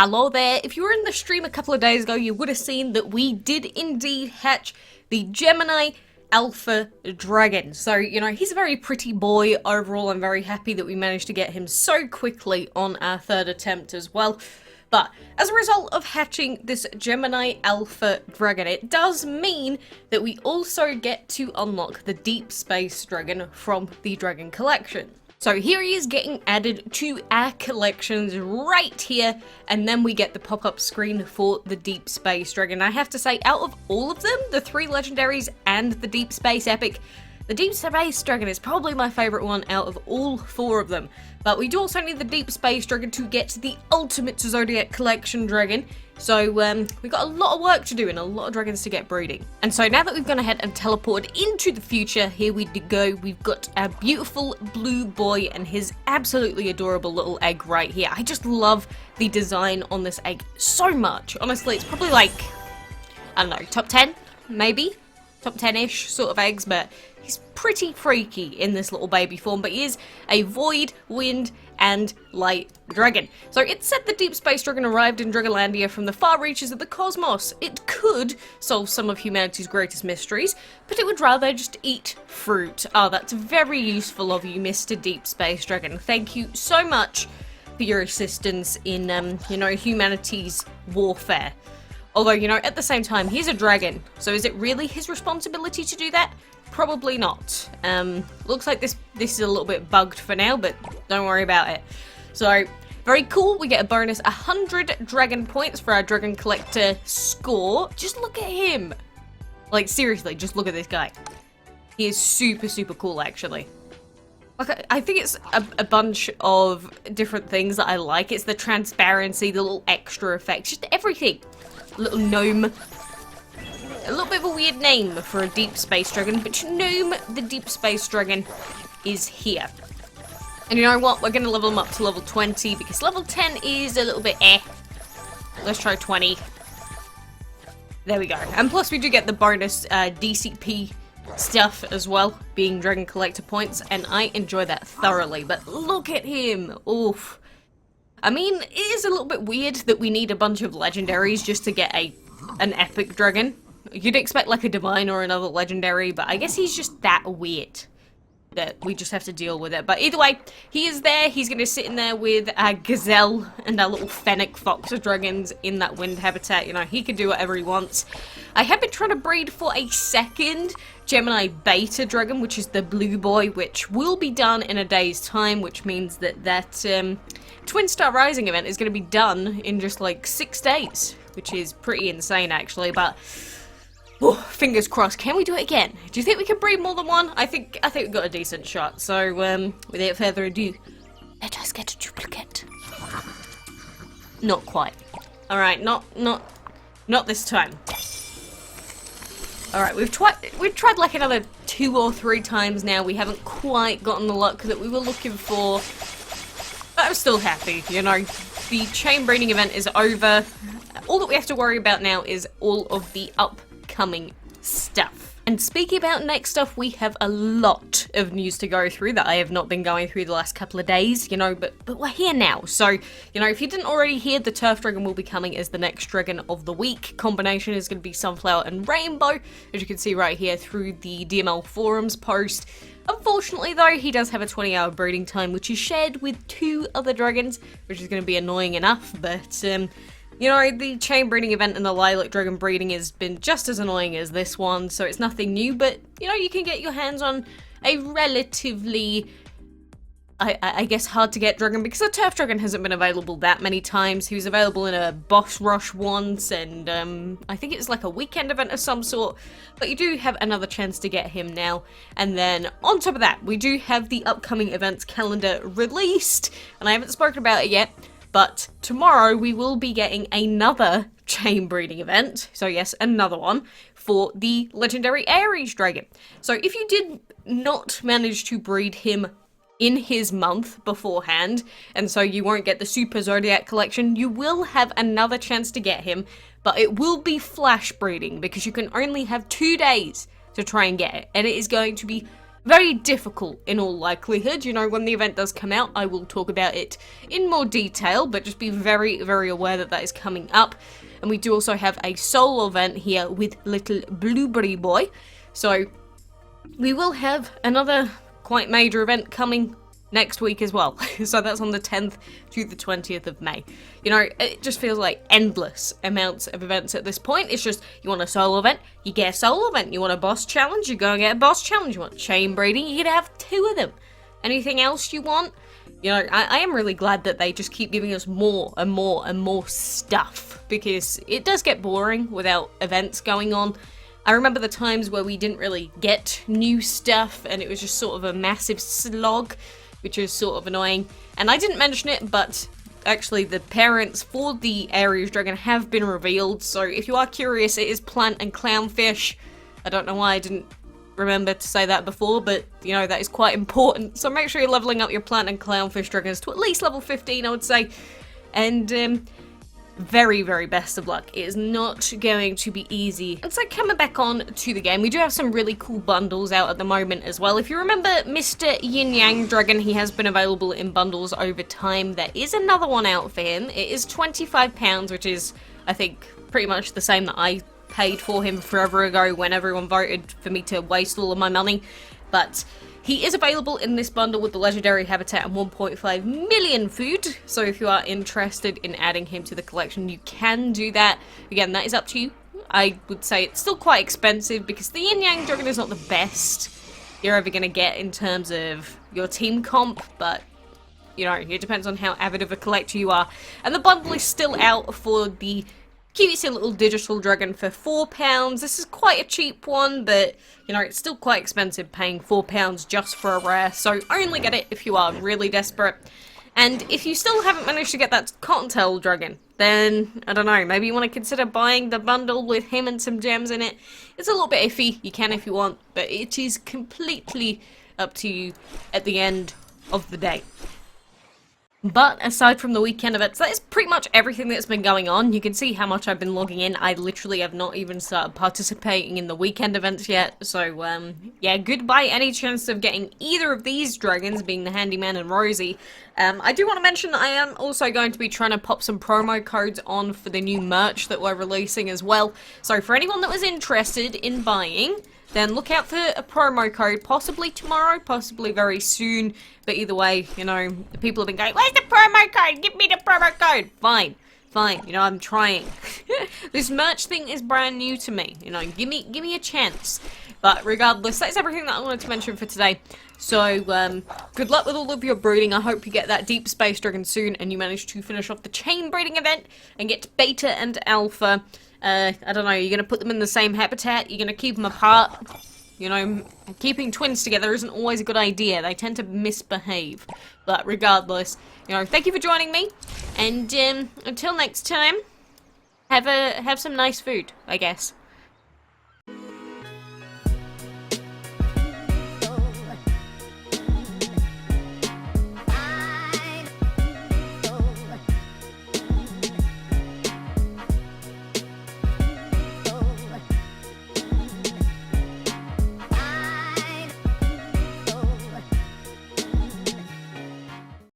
Hello there, if you were in the stream a couple of days ago, you would have seen that we did indeed hatch the Gemini Alpha Dragon. So, he's a very pretty boy overall. I'm very happy that we managed to get him so quickly on our third attempt as well. But as a result of hatching this Gemini Alpha Dragon, it does mean that we also get to unlock the Deep Space Dragon from the Dragon Collection. So here he is getting added to our collections right here, and then we get the pop-up screen for the Deep Space Dragon. I have to say, out of all of them, the 3 legendaries and the Deep Space Epic, the Deep Space Dragon is probably my favourite one out of all 4 of them. But we do also need the Deep Space Dragon to get the ultimate Zodiac Collection Dragon. So we got a lot of work to do and a lot of dragons to get breeding. And so now that we've gone ahead and teleported into the future, here we go. We've got our beautiful blue boy and his absolutely adorable little egg right here. I just love the design on this egg so much. Honestly, it's probably like, I don't know, top 10 maybe? Top 10-ish sort of eggs, but he's pretty freaky in this little baby form, but he is a void, wind, and light dragon. So it said the Deep Space Dragon arrived in Dragonlandia from the far reaches of the cosmos. It could solve some of humanity's greatest mysteries, but it would rather just eat fruit. Oh, that's very useful of you, Mr. Deep Space Dragon. Thank you so much for your assistance in, humanity's warfare. Although, at the same time, he's a dragon, so is it really his responsibility to do that? Probably not. Looks like this is a little bit bugged for now, but don't worry about it. So, very cool. We get a bonus 100 dragon points for our dragon collector score. Just look at him. Like, seriously, just look at this guy. He is super, super cool, actually. Okay, I think it's a bunch of different things that I like. It's the transparency, the little extra effects, just everything. Little gnome. A little bit of a weird name for a Deep Space Dragon, but gnome, the Deep Space Dragon, is here. And you know what? We're going to level him up to level 20, because level 10 is a little bit Let's try 20. There we go. And plus we do get the bonus DCP stuff as well, being Dragon Collector points, and I enjoy that thoroughly. But look at him! Oof. I mean, it is a little bit weird that we need a bunch of legendaries just to get an epic dragon. You'd expect like a divine or another legendary, but I guess he's just that weird that we just have to deal with it. But either way, he is there. He's going to sit in there with our gazelle and our little fennec fox dragons in that wind habitat. He can do whatever he wants. I have been trying to breed for a second Gemini Beta dragon, which is the blue boy, which will be done in a day's time, which means that Twin Star Rising event is going to be done in just like 6 days, which is pretty insane actually, but fingers crossed. Can we do it again? Do you think we can breed more than one? I think we've got a decent shot. So without further ado, let us get a duplicate. Not quite. All right, not this time. All right, we've tried like another 2 or 3 times now. We haven't quite gotten the luck that we were looking for. But I'm still happy, The chain breeding event is over. All that we have to worry about now is all of the upcoming stuff. And speaking about next stuff, we have a lot of news to go through that I have not been going through the last couple of days, but we're here now. So, if you didn't already hear, the Turf Dragon will be coming as the next Dragon of the Week. Combination is going to be Sunflower and Rainbow, as you can see right here through the DML forums post. Unfortunately, though, he does have a 20-hour breeding time, which is shared with 2 other dragons, which is going to be annoying enough, but, the chain breeding event and the Lilac Dragon breeding has been just as annoying as this one, so it's nothing new, but, you can get your hands on a relatively, I guess, hard to get dragon, because the Turf Dragon hasn't been available that many times. He was available in a boss rush once, and I think it was like a weekend event of some sort, but you do have another chance to get him now. And then on top of that, we do have the upcoming events calendar released, and I haven't spoken about it yet, but tomorrow we will be getting another chain breeding event, so yes, another one, for the legendary Aries Dragon. So if you did not manage to breed him in his month beforehand, and so you won't get the Super Zodiac Collection, you will have another chance to get him, but it will be flash breeding, because you can only have 2 days to try and get it, and it is going to be very difficult in all likelihood. You know, when the event does come out, I will talk about it in more detail, but just be very, very aware that that is coming up. And we do also have a solo event here with little Blueberry Boy. So we will have another quite major event coming next week as well. So that's on the 10th to the 20th of May. You know, it just feels like endless amounts of events at this point. It's just, you want a solo event, you get a solo event. You want a boss challenge, you go and get a boss challenge. You want chain breeding, you can have 2 of them. Anything else you want? You know, I am really glad that they just keep giving us more and more and more stuff, because it does get boring without events going on. I remember the times where we didn't really get new stuff and it was just sort of a massive slog, which is sort of annoying. And I didn't mention it, but actually the parents for the Aries dragon have been revealed, so if you are curious, it is plant and clownfish. I don't know why I didn't remember to say that before, but you know, that is quite important. So make sure you're leveling up your plant and clownfish dragons to at least level 15, I would say. And very, very best of luck. It is not going to be easy. And so coming back on to the game, we do have some really cool bundles out at the moment as well. If you remember Mr. Yin Yang Dragon, he has been available in bundles over time. There is another one out for him. It is £25, which is, I think, pretty much the same that I paid for him forever ago when everyone voted for me to waste all of my money. But he is available in this bundle with the legendary habitat and 1.5 million food, so if you are interested in adding him to the collection, you can do that. Again, that is up to you. I would say it's still quite expensive because the Yin Yang Dragon is not the best you're ever going to get in terms of your team comp, but you know, it depends on how avid of a collector you are. And the bundle is still out for the cutesy little digital dragon for £4. This is quite a cheap one, but you know, it's still quite expensive paying £4 just for a rare, so only get it if you are really desperate. And if you still haven't managed to get that cottontail dragon, then I don't know, maybe you want to consider buying the bundle with him and some gems in it. It's a little bit iffy, you can if you want, but it is completely up to you at the end of the day. But aside from the weekend events, that is pretty much everything that's been going on. You can see how much I've been logging in. I literally have not even started participating in the weekend events yet. So, yeah, goodbye any chance of getting either of these dragons, being the Handyman and Rosie. I do want to mention I am also going to be trying to pop some promo codes on for the new merch that we're releasing as well. So for anyone that was interested in buying, then look out for a promo code, possibly tomorrow, possibly very soon. But either way, you know, the people have been going, where's the promo code? Give me the promo code. Fine, you know, I'm trying. This merch thing is brand new to me, you know, give me a chance. But regardless, that's everything that I wanted to mention for today. So, good luck with all of your breeding. I hope you get that deep space dragon soon and you manage to finish off the chain breeding event and get beta and alpha. I don't know, you're going to put them in the same habitat, you're going to keep them apart. You know, keeping twins together isn't always a good idea. They tend to misbehave. But regardless, you know, thank you for joining me. And until next time, have some nice food, I guess.